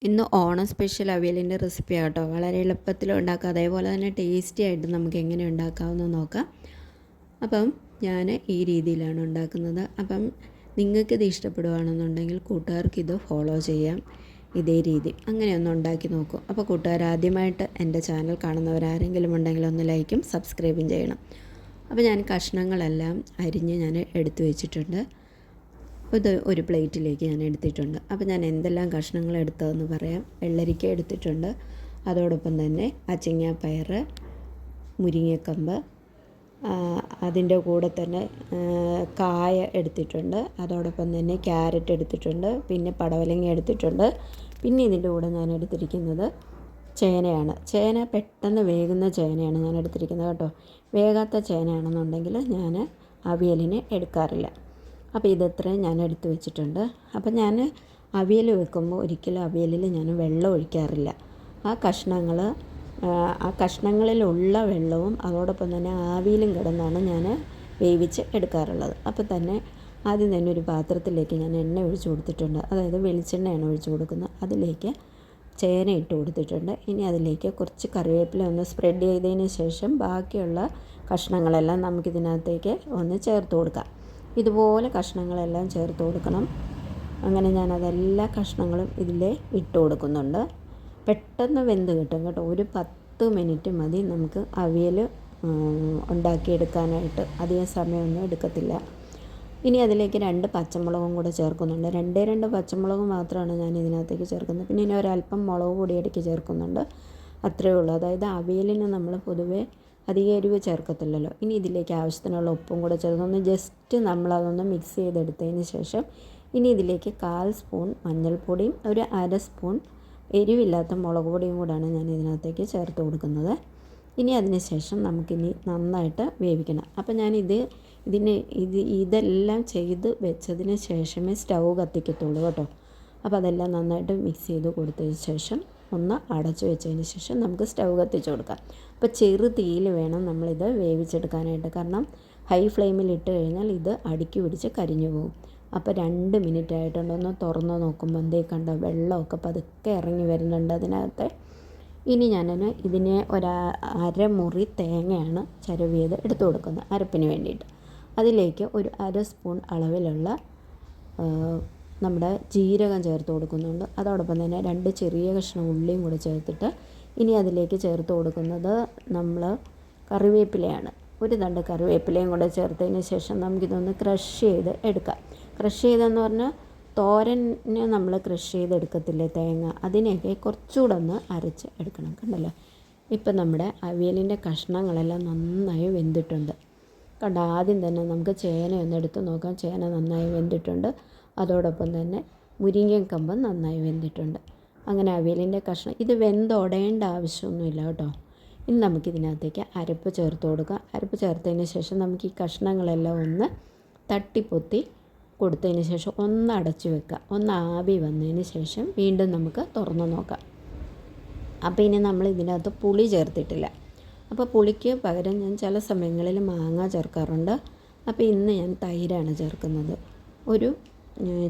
ഇന്ന് ഓണം സ്പെഷ്യൽ അവിയലിൻ്റെ റെസിപ്പിയാണ് കേട്ടോ. വളരെ എളുപ്പത്തിൽ ഉണ്ടാക്കാം, അതേപോലെ തന്നെ ടേസ്റ്റി ആയിട്ട് നമുക്ക് എങ്ങനെ ഉണ്ടാക്കാമെന്ന് നോക്കാം. അപ്പം ഞാൻ ഈ രീതിയിലാണ് ഉണ്ടാക്കുന്നത്. അപ്പം നിങ്ങൾക്കിത് ഇഷ്ടപ്പെടുകയാണെന്നുണ്ടെങ്കിൽ കൂട്ടുകാർക്ക് ഇത് ഫോളോ ചെയ്യാം, ഇതേ രീതി അങ്ങനെ ഒന്ന് ഉണ്ടാക്കി നോക്കൂ. അപ്പോൾ കൂട്ടുകാർ ആദ്യമായിട്ട് എൻ്റെ ചാനൽ കാണുന്നവരാരെങ്കിലും ഉണ്ടെങ്കിൽ ഒന്ന് ലൈക്കും സബ്സ്ക്രൈബും ചെയ്യണം. അപ്പോൾ ഞാൻ കഷ്ണങ്ങളെല്ലാം അരിഞ്ഞ് ഞാൻ എടുത്തു വെച്ചിട്ടുണ്ട്. ഇത് ഒരു പ്ലേറ്റിലേക്ക് ഞാൻ എടുത്തിട്ടുണ്ട്. അപ്പോൾ ഞാൻ എന്തെല്ലാം കഷ്ണങ്ങൾ എടുത്തതെന്ന് പറയാം. വെള്ളരിക്ക എടുത്തിട്ടുണ്ട്, അതോടൊപ്പം തന്നെ അച്ചിങ്ങാപ്പയർ, മുരിങ്ങക്കമ്പ്, അതിൻ്റെ കൂടെ തന്നെ കായ എടുത്തിട്ടുണ്ട്, അതോടൊപ്പം തന്നെ ക്യാരറ്റ് എടുത്തിട്ടുണ്ട്, പിന്നെ പടവലങ്ങ എടുത്തിട്ടുണ്ട്. പിന്നെ ഇതിൻ്റെ കൂടെ ഞാൻ എടുത്തിരിക്കുന്നത് ചേനയാണ്. ചേന പെട്ടെന്ന് വേകുന്ന ചേനയാണ് ഞാൻ എടുത്തിരിക്കുന്നത് കേട്ടോ. വേകാത്ത ചേനയാണെന്നുണ്ടെങ്കിൽ ഞാൻ അവിയലിന് എടുക്കാറില്ല. അപ്പോൾ ഇതത്രയും ഞാൻ എടുത്തു വെച്ചിട്ടുണ്ട്. അപ്പോൾ ഞാൻ അവിയൽ വെക്കുമ്പോൾ ഒരിക്കലും അവിയലിൽ ഞാൻ വെള്ളം ഒഴിക്കാറില്ല. ആ കഷ്ണങ്ങളിലുള്ള വെള്ളവും അതോടൊപ്പം തന്നെ ആവിയിലും കിടന്നാണ് ഞാൻ വേവിച്ച് എടുക്കാറുള്ളത്. അപ്പോൾ തന്നെ ആദ്യം തന്നെ ഒരു പാത്രത്തിലേക്ക് ഞാൻ എണ്ണ ഒഴിച്ച് കൊടുത്തിട്ടുണ്ട്, അതായത് വെളിച്ചെണ്ണയാണ് ഒഴിച്ച് കൊടുക്കുന്നത്. അതിലേക്ക് ചേന ഇട്ട് കൊടുത്തിട്ടുണ്ട്. ഇനി അതിലേക്ക് കുറച്ച് കറിവേപ്പില ഒന്ന് സ്പ്രെഡ് ചെയ്തതിന് ശേഷം ബാക്കിയുള്ള കഷ്ണങ്ങളെല്ലാം നമുക്കിതിനകത്തേക്ക് ഒന്ന് ചേർത്ത് കൊടുക്കാം. ഇതുപോലെ കഷ്ണങ്ങളെല്ലാം ചേർത്ത് കൊടുക്കണം. അങ്ങനെ ഞാനതെല്ലാ കഷ്ണങ്ങളും ഇതിലെ ഇട്ട് കൊടുക്കുന്നുണ്ട്. പെട്ടെന്ന് വെന്ത് കിട്ടും കേട്ടോ. ഒരു 10 മിനിറ്റ് മതി നമുക്ക് അവിയൽ ഉണ്ടാക്കിയെടുക്കാനായിട്ട്, അധികം സമയമൊന്നും എടുക്കത്തില്ല. ഇനി അതിലേക്ക് 2 പച്ചമുളകും കൂടെ ചേർക്കുന്നുണ്ട്. 2 പച്ചമുളക് മാത്രമാണ് ഞാൻ ഇതിനകത്തേക്ക് ചേർക്കുന്നത്. പിന്നെ ഇനി ഒരല്പം മുളക് പൊടി ഇടയ്ക്ക് ചേർക്കുന്നുണ്ട്. അത്രയേ ഉള്ളൂ. അതായത് അവിയലിന് നമ്മൾ പൊതുവേ അധികം എരിവ് ചേർക്കത്തില്ലല്ലോ. ഇനി ഇതിലേക്ക് ആവശ്യത്തിനുള്ള ഉപ്പും കൂടെ ചേർത്ത് ജസ്റ്റ് നമ്മളതൊന്ന് മിക്സ് ചെയ്തെടുത്തതിന് ശേഷം ഇനി ഇതിലേക്ക് 1/4 സ്പൂൺ മഞ്ഞൾപ്പൊടിയും ഒരു 1/2 സ്പൂൺ എരിവില്ലാത്ത മുളക് പൊടിയും കൂടാണ് ഞാൻ ഇതിനകത്തേക്ക് ചേർത്ത് കൊടുക്കുന്നത്. ഇനി അതിന് ശേഷം നമുക്കിനി നന്നായിട്ട് വേവിക്കണം. അപ്പോൾ ഞാൻ ഇതെല്ലാം ചെയ്ത് വെച്ചതിന് ശേഷമേ സ്റ്റൗ കത്തിക്കത്തുള്ളൂ കേട്ടോ. അപ്പോൾ അതെല്ലാം നന്നായിട്ട് മിക്സ് ചെയ്ത് കൊടുത്തതിന് ശേഷം ഒന്ന് അടച്ചു വെച്ചതിന് ശേഷം നമുക്ക് സ്റ്റൗ കത്തിച്ച് കൊടുക്കാം. അപ്പോൾ ചെറു തീയിൽ വേണം നമ്മളിത് വേവിച്ചെടുക്കാനായിട്ട്. കാരണം ഹൈ ഫ്ലെയിമിൽ ഇട്ട് കഴിഞ്ഞാൽ ഇത് അടുക്കി പിടിച്ച് കരിഞ്ഞു പോകും. അപ്പോൾ 2 മിനിറ്റ് ആയിട്ടുണ്ട്. ഒന്ന് തുറന്ന് നോക്കുമ്പോൾ എന്തേ കണ്ടോ, വെള്ളമൊക്കെ പതുക്കെ ഇറങ്ങി വരുന്നുണ്ട് അതിനകത്ത്. ഇനി ഇതിനെ അരമുറി തേങ്ങയാണ് ചിരവിയത് എടുത്തു കൊടുക്കുന്നത് അരപ്പിന് വേണ്ടിയിട്ട്. അതിലേക്ക് ഒരു 1/2 സ്പൂൺ അളവിലുള്ള നമ്മുടെ ജീരകം ചേർത്ത് കൊടുക്കുന്നുണ്ട്. അതോടൊപ്പം തന്നെ 2 ചെറിയ കഷ്ണം ഉള്ളിയും കൂടെ ചേർത്തിട്ട് ഇനി അതിലേക്ക് ചേർത്ത് കൊടുക്കുന്നത് നമ്മൾ കറിവേപ്പിലയാണ്. ഒരു തണ്ട് കറിവേപ്പിലയും കൂടെ ചേർത്തതിന് ശേഷം നമുക്കിതൊന്ന് ക്രഷ് ചെയ്ത് എടുക്കാം. ക്രഷ് ചെയ്തെന്ന് പറഞ്ഞാൽ തോരന് നമ്മൾ ക്രഷ് ചെയ്തെടുക്കത്തില്ലേ തേങ്ങ, അതിനെയൊക്കെ കുറച്ചുകൂടെ ഒന്ന് അരച്ച് എടുക്കണം. കണ്ടല്ലോ, ഇപ്പം നമ്മുടെ അവിയലിൻ്റെ കഷ്ണങ്ങളെല്ലാം നന്നായി വെന്തിട്ടുണ്ട്. കണ്ടോ, ആദ്യം തന്നെ നമുക്ക് ചേന ഒന്ന് എടുത്ത് നോക്കാം. ചേന നന്നായി വെന്തിട്ടുണ്ട്. അതോടൊപ്പം തന്നെ മുരിങ്ങക്കമ്പ് നന്നായി വെന്തിട്ടുണ്ട്. അങ്ങനെ അവിയലിൻ്റെ കഷ്ണം ഇത് വെന്തുടയേണ്ട ആവശ്യമൊന്നുമില്ല കേട്ടോ. ഇനി നമുക്കിതിനകത്തേക്ക് അരപ്പ് ചേർത്ത് കൊടുക്കാം. അരപ്പ് ചേർത്തതിന് ശേഷം നമുക്ക് ഈ കഷ്ണങ്ങളെല്ലാം ഒന്ന് തട്ടിപ്പൊത്തി കൊടുത്തതിന് ശേഷം ഒന്ന് അടച്ചു വെക്കുക. ഒന്ന് ആവി വന്നതിന് ശേഷം വീണ്ടും നമുക്ക് തുറന്ന് നോക്കാം. അപ്പോൾ ഇനി നമ്മൾ ഇതിനകത്ത് പുളി ചേർത്തിട്ടില്ല. അപ്പോൾ പുളിക്ക് പകരം ഞാൻ ചില സമയങ്ങളിൽ മാങ്ങ ചേർക്കാറുണ്ട്. അപ്പോൾ ഇന്ന് ഞാൻ തൈരാണ് ചേർക്കുന്നത്. ഒരു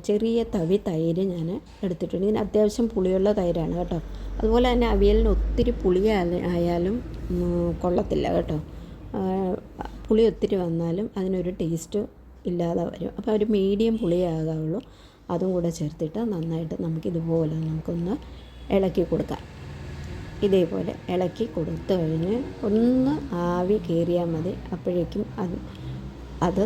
ചെറിയ തവി തൈര് ഞാൻ എടുത്തിട്ടുണ്ട്. ഇതിന് അത്യാവശ്യം പുളിയുള്ള തൈരാണ് കേട്ടോ. അതുപോലെ തന്നെ അവിയലിന് ഒത്തിരി പുളി ആയാലും കൊള്ളത്തില്ല കേട്ടോ. പുളി ഒത്തിരി വന്നാലും അതിനൊരു ടേസ്റ്റ് ഇല്ലാതെ വരും. അപ്പോൾ ഒരു മീഡിയം പുളിയാകാവുള്ളൂ. അതും കൂടെ ചേർത്തിട്ട് നന്നായിട്ട് നമുക്കിതുപോലെ നമുക്കൊന്ന് ഇളക്കി കൊടുക്കാം. ഇതേപോലെ ഇളക്കി കൊടുത്തു കഴിഞ്ഞ് ഒന്ന് ആവി കയറിയാൽ മതി. അപ്പോഴേക്കും അത്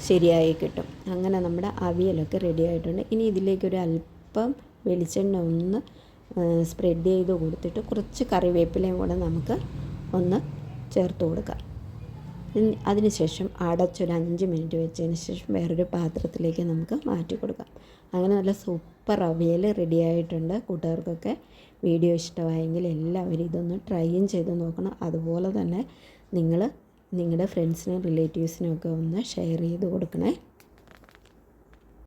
ശരിയായി കിട്ടും. അങ്ങനെ നമ്മുടെ അവിയലൊക്കെ റെഡി ആയിട്ടുണ്ട്. ഇനി ഇതിലേക്കൊരു അല്പം വെളിച്ചെണ്ണ ഒന്ന് സ്പ്രെഡ് ചെയ്ത് കൊടുത്തിട്ട് കുറച്ച് കറിവേപ്പിലയും കൂടെ നമുക്ക് ഒന്ന് ചേർത്ത് കൊടുക്കാം. അതിനുശേഷം അടച്ചൊരു 5 മിനിറ്റ് വെച്ചതിന് ശേഷം വേറൊരു പാത്രത്തിലേക്ക് നമുക്ക് മാറ്റി കൊടുക്കാം. അങ്ങനെ നല്ല സൂപ്പർ അവിയൽ റെഡി ആയിട്ടുണ്ട്. കൂട്ടുകാർക്കൊക്കെ വീഡിയോ ഇഷ്ടമായെങ്കിൽ എല്ലാവരും ഇതൊന്ന് ട്രൈയും ചെയ്ത് നോക്കണം. അതുപോലെ തന്നെ നിങ്ങൾ നിങ്ങളുടെ ഫ്രണ്ട്സിനും റിലേറ്റീവ്സിനും ഒക്കെ ഒന്ന് ഷെയർ ചെയ്ത് കൊടുക്കണേ.